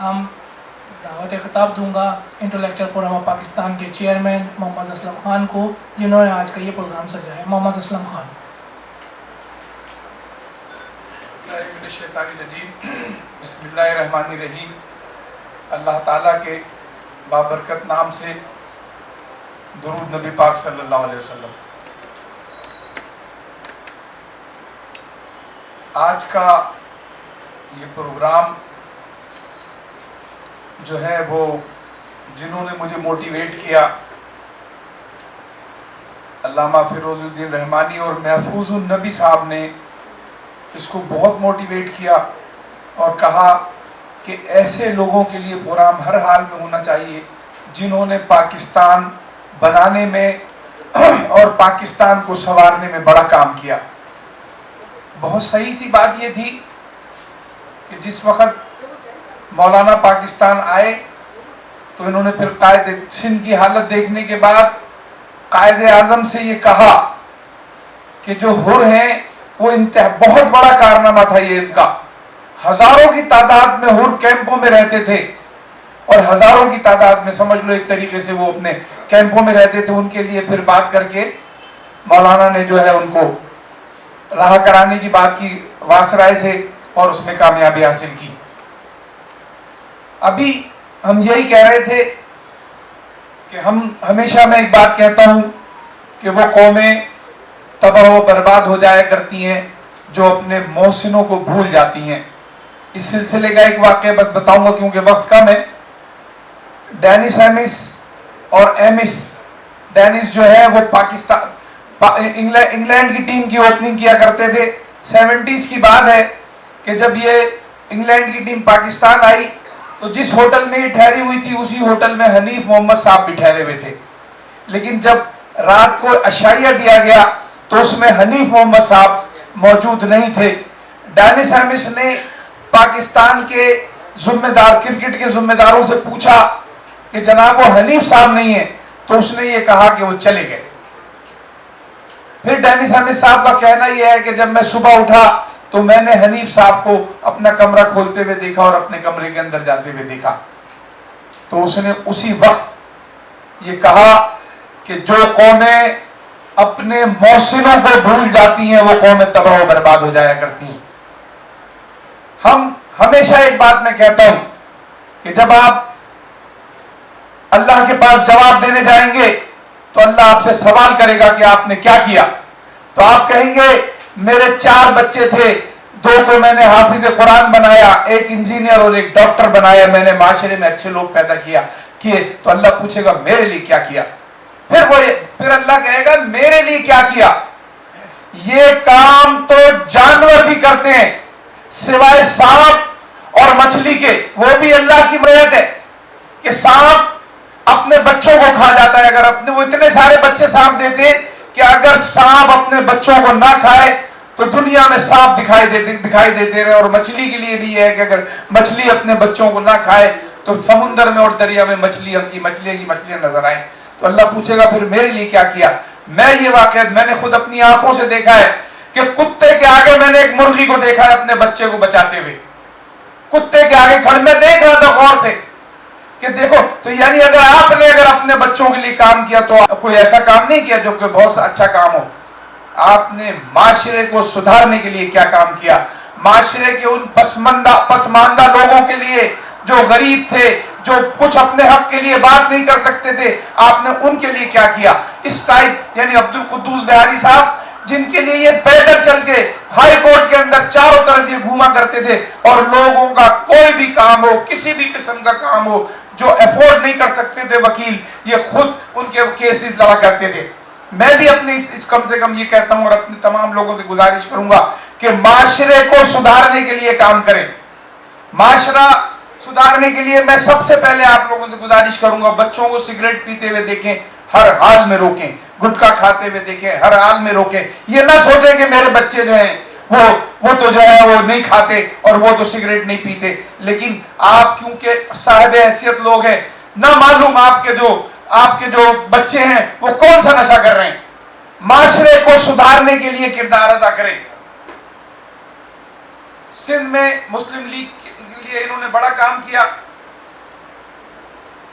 ہم دعوت خطاب دوں گا انٹلیکچوئل فورم آف پاکستان کے چیئرمین محمد اسلم خان کو، جنہوں نے آج کا یہ پروگرام سجایا ہے۔ محمد اسلم خان۔ بسم اللہ الرحمن الرحیم۔ اللہ تعالیٰ کے بابرکت نام سے درود نبی پاک صلی اللہ علیہ وسلم۔ آج کا یہ پروگرام جو ہے وہ جنہوں نے مجھے موٹیویٹ کیا، علامہ فیروز الدین رحمانی اور محفوظ النبی صاحب نے اس کو بہت موٹیویٹ کیا اور کہا کہ ایسے لوگوں کے لیے پروگرام ہر حال میں ہونا چاہیے جنہوں نے پاکستان بنانے میں اور پاکستان کو سنوارنے میں بڑا کام کیا۔ بہت صحیح سی بات یہ تھی کہ جس وقت مولانا پاکستان آئے تو انہوں نے پھر قائد سندھ کی حالت دیکھنے کے بعد قائد اعظم سے یہ کہا کہ جو حر ہیں وہ بہت بڑا کارنامہ تھا یہ ان کا، ہزاروں کی تعداد میں حر کیمپوں میں رہتے تھے اور ہزاروں کی تعداد میں سمجھ لو ایک طریقے سے وہ اپنے کیمپوں میں رہتے تھے۔ ان کے لیے پھر بات کر کے مولانا نے جو ہے ان کو راہ کرانے کی بات کی واسرائے سے اور اس میں کامیابی حاصل کی۔ ابھی ہم یہی کہہ رہے تھے کہ ہمیشہ میں ایک بات کہتا ہوں کہ وہ قومیں تباہ و برباد ہو جایا کرتی ہیں جو اپنے محسنوں کو بھول جاتی ہیں۔ اس سلسلے کا ایک واقعہ بس بتاؤں گا کیونکہ وقت کم ہے۔ ڈینس ایمس اور ایمس، ڈینس جو ہے وہ انگلینڈ کی ٹیم کی اوپننگ کیا کرتے تھے۔ 70s کی بات ہے کہ جب یہ انگلینڈ کی ٹیم پاکستان آئی تو جس ہوٹل میں یہ ٹھہری ہوئی تھی اسی ہوٹل میں حنیف محمد صاحب بھی ٹھہرے ہوئے تھے، لیکن جب رات کو عشائیہ دیا گیا تو اس میں حنیف محمد صاحب موجود نہیں تھے۔ ڈینس ایمس نے پاکستان کے ذمہ دار، کرکٹ کے ذمہ داروں سے پوچھا کہ جناب وہ حنیف صاحب نہیں ہیں، تو اس نے یہ کہا کہ وہ چلے گئے۔ پھر ڈینس ایمس صاحب کا کہنا یہ ہے کہ جب میں صبح اٹھا تو میں نے حنیف صاحب کو اپنا کمرہ کھولتے ہوئے دیکھا اور اپنے کمرے کے اندر جاتے ہوئے دیکھا، تو اس نے اسی وقت یہ کہا کہ جو قومیں اپنے محسنوں کو بھول جاتی ہیں وہ قومیں تباہ و برباد ہو جایا کرتی ہیں۔ ہم ہمیشہ ایک بات میں کہتا ہوں کہ جب آپ اللہ کے پاس جواب دینے جائیں گے تو اللہ آپ سے سوال کرے گا کہ آپ نے کیا کیا، تو آپ کہیں گے میرے 4 بچے تھے، 2 کو میں نے حافظ قرآن بنایا، ایک انجینئر اور ایک ڈاکٹر بنایا، میں نے معاشرے میں اچھے لوگ پیدا کیے، تو اللہ پوچھے گا میرے لیے کیا کیا؟ پھر اللہ کہے گا میرے لیے کیا کیا؟ یہ کام تو جانور بھی کرتے ہیں سوائے سانپ اور مچھلی کے، وہ بھی اللہ کی مدد ہے کہ سانپ اپنے بچوں کو کھا جاتا ہے۔ اگر وہ اتنے سارے بچے سانپ دیتے کہ اگر سانپ اپنے بچوں کو نہ کھائے تو دنیا میں سانپ دکھائی دیتے رہے، اور مچھلی کے لیے بھی یہ ہے کہ اگر مچھلی اپنے بچوں کو نہ کھائے تو سمندر میں اور دریا میں مچھلیاں نظر آئیں۔ تو اللہ پوچھے گا پھر میرے لیے کیا کیا؟ یہ واقعہ میں نے خود اپنی آنکھوں سے دیکھا ہے کہ کتے کے آگے میں نے ایک مرغی کو دیکھا ہے اپنے بچے کو بچاتے ہوئے، کتے کے آگے کھڑے میں دیکھ رہا تھا غور سے کہ دیکھو۔ تو یعنی اگر آپ نے اپنے بچوں کے لیے کام کیا تو کوئی ایسا کام نہیں کیا جو کہ بہت اچھا کام ہو، آپ نے معاشرے کو سدھارنے کے لیے کیا کام کیا، معاشرے کے ان پسماندہ لوگوں کے لیے جو غریب تھے، جو کچھ اپنے حق کے لیے بات نہیں کر سکتے تھے، آپ نے ان کے لیے کیا کیا؟ اس ٹائپ یعنی عبدالقدوس بہاری صاحب جن کے لیے یہ پیدل چل کے ہائی کورٹ کے اندر چاروں طرف یہ گھوما کرتے تھے، اور لوگوں کا کوئی بھی کام ہو، کسی بھی قسم کا کام ہو جو افورڈ نہیں کر سکتے تھے وکیل، یہ خود ان کے کیسز لڑا کرتے تھے۔ میں بھی اپنی کم سے کم یہ کہتا ہوں اور اپنے تمام لوگوں سے گزارش کروں گا کہ معاشرے کو سدھارنے کے لیے کام کریں۔ معاشرہ سدھارنے کے لیے میں سب سے پہلے آپ لوگوں سے گزارش کروں گا بچوں کو سگریٹ پیتے ہوئے دیکھیں، ہر حال میں روکیں، گٹکا کھاتے ہوئے دیکھیں، ہر حال میں روکیں۔ یہ نہ سوچیں کہ میرے بچے جو ہیں وہ تو جو ہے وہ نہیں کھاتے اور وہ تو سگریٹ نہیں پیتے، لیکن آپ کیونکہ صاحب حیثیت لوگ ہیں، نہ معلوم آپ کے جو بچے ہیں وہ کون سا نشہ کر رہے ہیں۔ معاشرے کو سدھارنے کے لیے کردار ادا کریں۔ سندھ میں مسلم لیگ کے لیے انہوں نے بڑا کام کیا،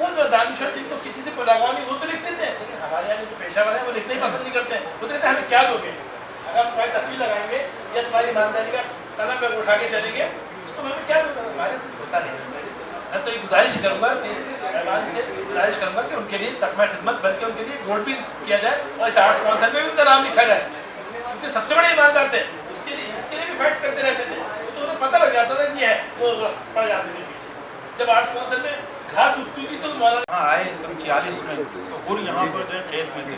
وہ جو دانشور جن کو کسی سے کوئی لگاؤ نہیں وہ تو لکھ دیتے ہیں، لیکن ہمارے یہاں جو پیشہ ور ہیں وہ لکھنا ہی پسند نہیں کرتے ہیں. وہ تو کہتے ہیں ہمیں کیا دو گے، اگر ہم تمہاری تصویر لگائیں گے یا تمہاری ایمانداری کا قلم پہ اٹھا کے چلیں گے تو تم ہمیں کیا دو گے، ہمارے کچھ ہوتا نہیں. میں تو یہ گزارش کروں گا کہ ایوان سے گزارش کروں گا کہ ان کے لیے تخمہ خدمت بلکہ ان کے لیے ووٹ بھی کیا جائے اور اس آرٹس کونسل میں بھی ان کا نام لکھا جائے، کیونکہ سب سے بڑے ایماندار تھے، اس کے لیے بھی فائٹ کرتے رہتے تھے. تو انہیں پتہ لگ جاتا تھا کہ یہ ہے، وہ پڑ جاتے تھے پیچھے. جب آرٹس کونسل میں گھاس اگتی تھی تو مولانا یہاں آئے سن 46 میں تو حر یہاں پر جو ہے قید میں تھے.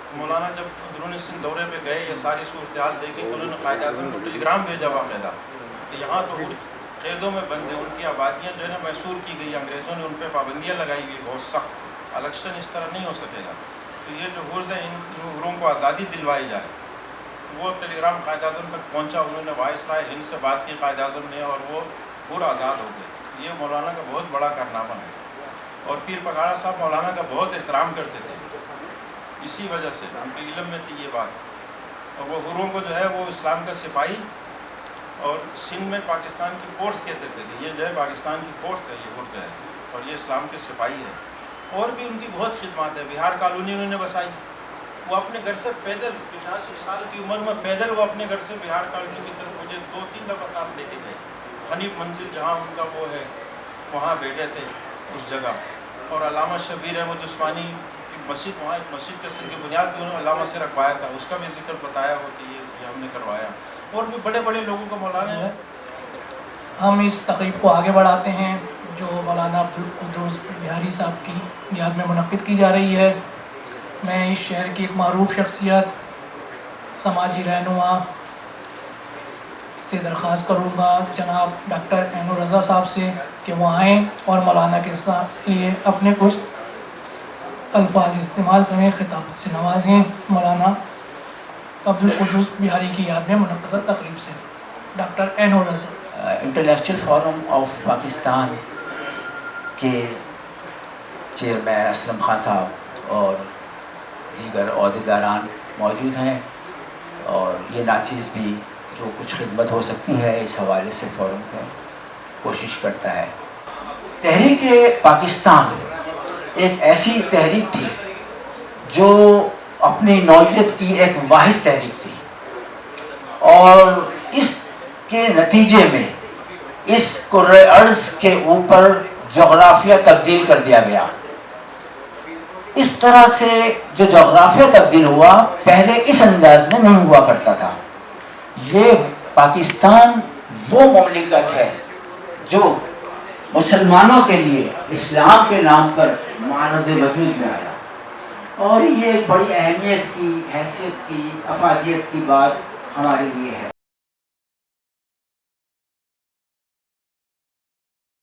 تو مولانا جب اندرون سندھ دورے پہ گئے یہ ساری صورتحال دیکھی تو انہوں نے قائد اعظم کو ٹیلی گرام بھیجا باقاعدہ کہ یہاں تو حر قیدوں میں بند ہیں، ان کی آبادیاں جو ہے نا محصور کی گئی، انگریزوں نے ان پہ پابندیاں لگائی گئی بہت سخت، الیکشن اس طرح نہیں ہو سکے گا. تو یہ جو حرز ہیں ان حروں کو آزادی دلوائی جائے. وہ ٹیلی گرام قائد اعظم تک پہنچا، انہوں نے وائسرائے ہند سے بات کی قائد اعظم نے اور وہ حر آزاد ہو گئے. یہ مولانا کا بہت بڑا کارنامہ ہے. اور پیر پگاڑا صاحب مولانا کا بہت احترام کرتے تھے، اسی وجہ سے ان کے علم میں تھی یہ بات. اور وہ حروں کو جو ہے وہ اسلام کا سپاہی اور سندھ میں پاکستان کی فورس کہتے تھے کہ یہ جو ہے پاکستان کی فورس ہے، یہ حر جو ہے اور یہ اسلام کے سپاہی ہے. اور بھی ان کی بہت خدمات ہے. بہار کالونی انہوں نے بسائی، وہ اپنے گھر سے پیدل 85 سال کی عمر میں پیدل وہ اپنے گھر سے بہار کالونی کی طرف مجھے 2-3 دفعہ ساتھ لے کے گئے. حنیف منزل جہاں ان کا وہ ہے وہاں بیٹھے تھے اس جگہ. اور علامہ شبیر احمد عثمانی کی مسجد، وہاں ایک مسجد کے سر کی بنیاد بھی انہوں نے علامہ سے رکھوایا تھا، اس کا بھی ذکر بتایا ہو کہ یہ ہم نے کروایا. اور بھی بڑے بڑے لوگوں کو مولانا ہے. ہم اس تقریب کو آگے بڑھاتے ہیں جو مولانا عبدالقدوس بہاری صاحب کی یاد میں منعقد کی جا رہی ہے. میں اس شہر کی ایک معروف شخصیت، سماجی رہنما سے درخواست کروں گا جناب ڈاکٹر عین الرضا صاحب سے کہ وہ آئیں اور مولانا کے لیے اپنے کچھ الفاظ استعمال کریں، خطاب سے نوازیں. مولانا عبدالقدوس بہاری کی یاد میں منعقدہ تقریب سے ڈاکٹر عین الرضا. انٹلیکچوئل فورم آف پاکستان کے چیئرمین اسلم خان صاحب اور دیگر عہدیداران موجود ہیں، اور یہ ناچیز بھی جو کچھ خدمت ہو سکتی ہے اس حوالے سے فورم میں کوشش کرتا ہے. تحریک پاکستان ایک ایسی تحریک تھی جو اپنی نوعیت کی ایک واحد تحریک تھی، اور اس کے نتیجے میں اس کرۂ ارض کے اوپر جغرافیہ تبدیل کر دیا گیا. اس طرح سے جو جغرافیہ تبدیل ہوا پہلے اس انداز میں نہیں ہوا کرتا تھا. یہ پاکستان وہ مملکت ہے جو مسلمانوں کے لیے اسلام کے نام پر معرض وجود میں آیا، اور یہ ایک بڑی اہمیت کی، حیثیت کی، افادیت کی بات ہمارے لیے ہے.